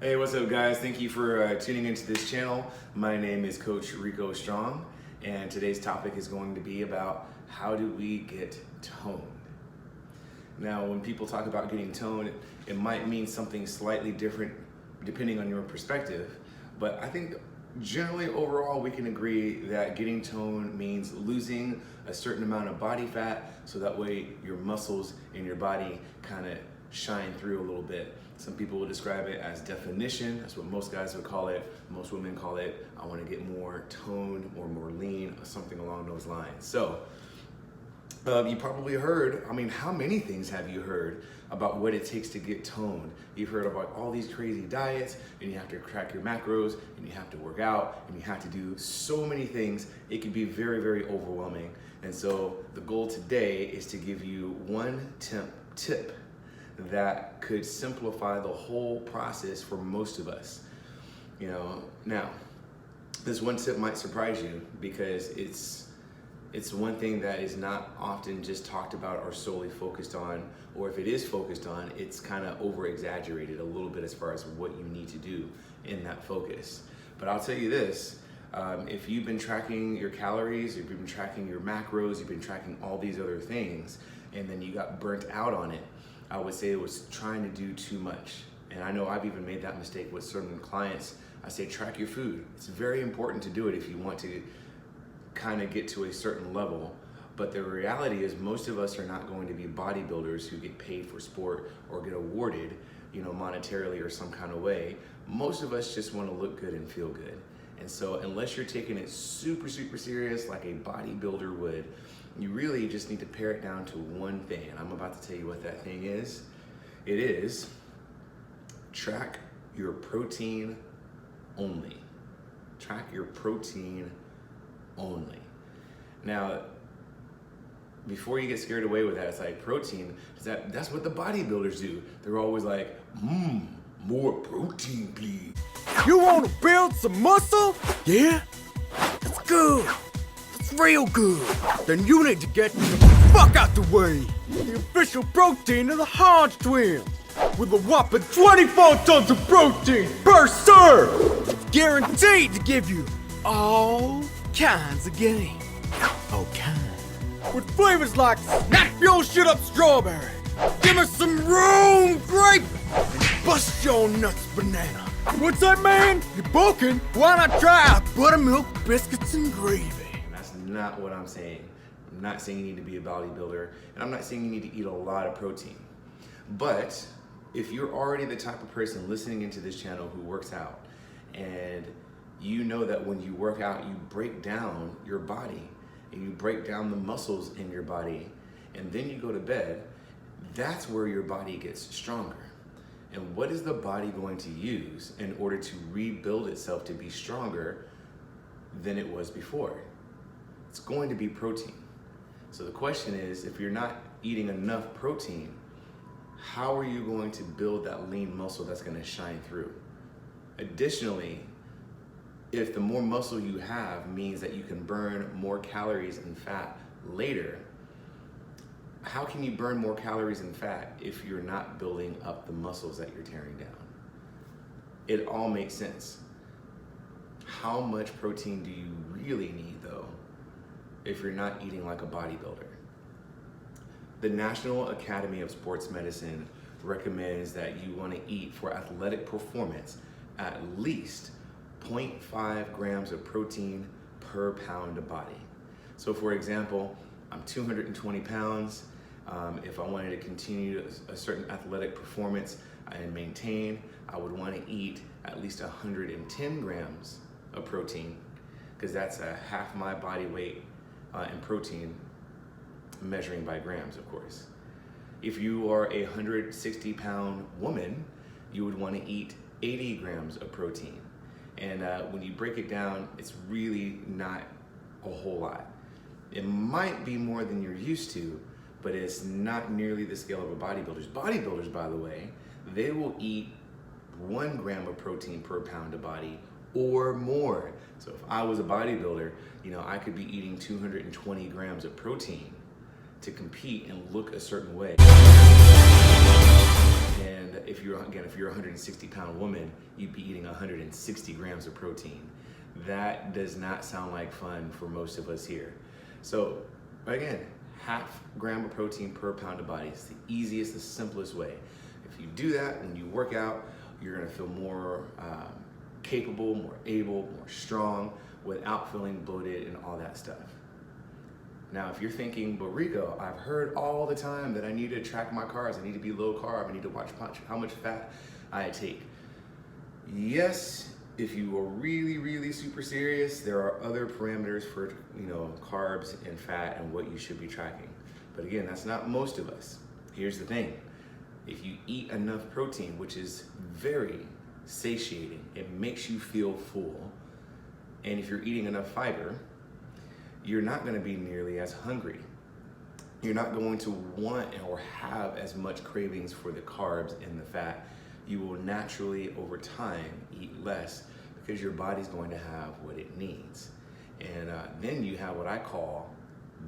Hey, what's up guys? Thank you for tuning into this channel. My name is Coach Rico Strong, and today's topic is going to be about how do we get toned. Now, when people talk about getting toned, it might mean something slightly different depending on your perspective, but I think generally overall we can agree that getting toned means losing a certain amount of body fat so that way your muscles in your body kind of shine through a little bit. Some people will describe it as definition. That's what most guys would call it. Most women call it, I want to get more toned or more lean or something along those lines. So you probably heard, how many things have you heard about what it takes to get toned? You've heard about all these crazy diets, and you have to track your macros, and you have to work out, and you have to do so many things. It can be very, very overwhelming. And so the goal today is to give you one tip that could simplify the whole process for most of us. Now, this one tip might surprise you because it's one thing that is not often just talked about or solely focused on, or if it is focused on, it's kind of over exaggerated a little bit as far as what you need to do in that focus. But I'll tell you this, if you've been tracking your calories, if you've been tracking your macros, you've been tracking all these other things, and then you got burnt out on it, I would say it was trying to do too much. And I know I've even made that mistake with certain clients. I say track your food. It's very important to do it if you want to kind of get to a certain level. But the reality is most of us are not going to be bodybuilders who get paid for sport or get awarded, monetarily or some kind of way. Most of us just want to look good and feel good. And so unless you're taking it super, super serious like a bodybuilder would, you really just need to pare it down to one thing. And I'm about to tell you what that thing is. It is track your protein only. Track your protein only. Now, before you get scared away with that, it's like protein, that's what the bodybuilders do. They're always like, more protein, please. You want to build some muscle? Yeah? That's good. That's real good. Then you need to get the fuck out the way. The official protein of the Hodge Twins. With a whopping 24 tons of protein per serve. It's guaranteed to give you all kinds of gain. All kinds. With flavors like snap your shit up strawberry. Give me some room grape. And bust your nuts banana. What's that, man? You're bulking? Why not try our buttermilk biscuits and gravy? That's not what I'm saying. I'm not saying you need to be a bodybuilder, and I'm not saying you need to eat a lot of protein. But if you're already the type of person listening into this channel who works out, and you know that when you work out, you break down your body, and you break down the muscles in your body, and then you go to bed, that's where your body gets stronger. And what is the body going to use in order to rebuild itself to be stronger than it was before? It's going to be protein. So the question is, if you're not eating enough protein, how are you going to build that lean muscle that's going to shine through? Additionally, if the more muscle you have means that you can burn more calories and fat later, how can you burn more calories and fat if you're not building up the muscles that you're tearing down? It all makes sense. How much protein do you really need though, if you're not eating like a bodybuilder? The National Academy of Sports Medicine recommends that you want to eat for athletic performance at least 0.5 grams of protein per pound of body. So for example, I'm 220 pounds. If I wanted to continue a certain athletic performance and maintain, I would want to eat at least 110 grams of protein, because that's a half my body weight in protein, measuring by grams, of course. If you are a 160-pound woman, you would want to eat 80 grams of protein. And when you break it down, it's really not a whole lot. It might be more than you're used to, but it's not nearly the scale of a bodybuilder. Bodybuilders, by the way, they will eat 1 gram of protein per pound of body or more. So if I was a bodybuilder, I could be eating 220 grams of protein to compete and look a certain way. And if you're a 160-pound woman, you'd be eating 160 grams of protein. That does not sound like fun for most of us here. So again, half gram of protein per pound of body. It's the easiest, the simplest way. If you do that when you work out, you're gonna feel more capable, more able, more strong, without feeling bloated and all that stuff. Now, if you're thinking, but Rico, I've heard all the time that I need to track my carbs, I need to be low carb, I need to watch how much fat I take. Yes, if you are really, really super serious, there are other parameters for, carbs and fat and what you should be tracking. But again, that's not most of us. Here's the thing. If you eat enough protein, which is very satiating, it makes you feel full. And if you're eating enough fiber, you're not going to be nearly as hungry. You're not going to want or have as much cravings for the carbs and the fat. You will naturally, over time, eat less because your body's going to have what it needs. And then you have what I call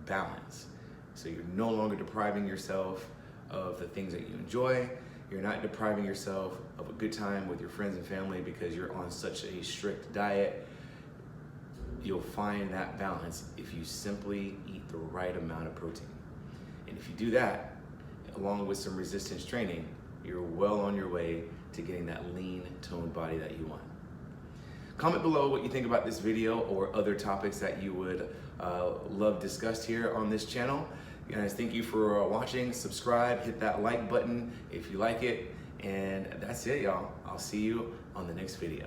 balance. So you're no longer depriving yourself of the things that you enjoy. You're not depriving yourself of a good time with your friends and family because you're on such a strict diet. You'll find that balance if you simply eat the right amount of protein. And if you do that, along with some resistance training, you're well on your way to getting that lean, toned body that you want. Comment below what you think about this video or other topics that you would love discussed here on this channel. Guys, thank you for watching. Subscribe, hit that like button if you like it. And that's it, y'all. I'll see you on the next video.